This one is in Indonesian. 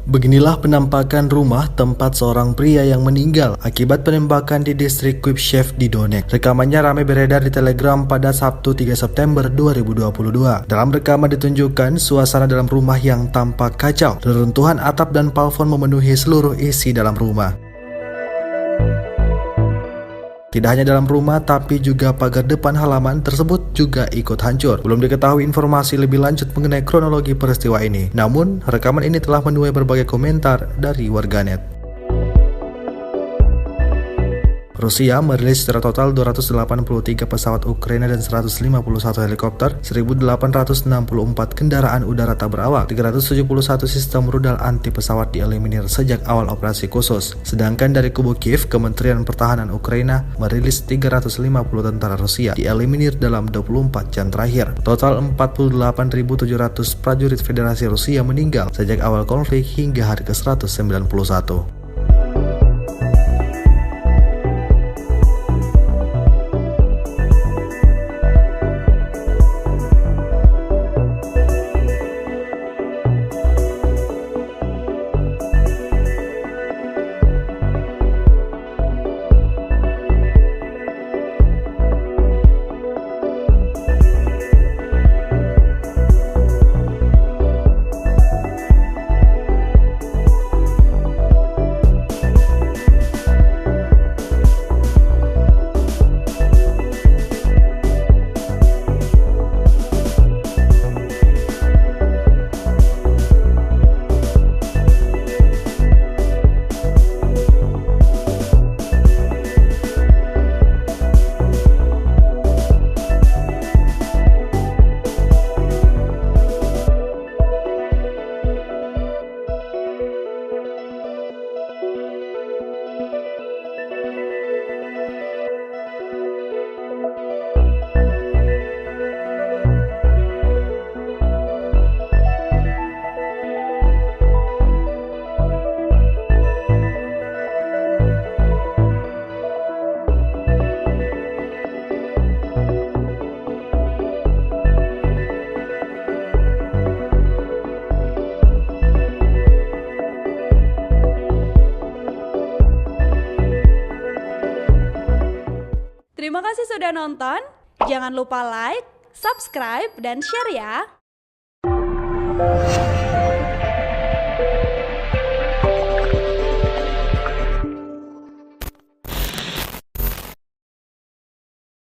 Beginilah penampakan rumah tempat seorang pria yang meninggal akibat penembakan di distrik Kyiv di Donetsk. Rekamannya ramai beredar di Telegram pada Sabtu 3 September 2022. Dalam rekaman ditunjukkan suasana dalam rumah yang tampak kacau. Reruntuhan atap dan plafon memenuhi seluruh isi dalam rumah. Tidak hanya dalam rumah, tapi juga pagar depan halaman tersebut juga ikut hancur. Belum diketahui informasi lebih lanjut mengenai kronologi peristiwa ini. Namun, rekaman ini telah menuai berbagai komentar dari warganet. Rusia merilis secara total 283 pesawat Ukraina dan 151 helikopter, 1.864 kendaraan udara tak berawak, 371 sistem rudal anti pesawat dieliminir sejak awal operasi khusus. Sedangkan dari kubu Kiev, Kementerian Pertahanan Ukraina merilis 350 tentara Rusia dieliminir dalam 24 jam terakhir. Total 48.700 prajurit Federasi Rusia meninggal sejak awal konflik hingga hari ke-191. Terima kasih sudah nonton. Jangan lupa like, subscribe, dan share ya.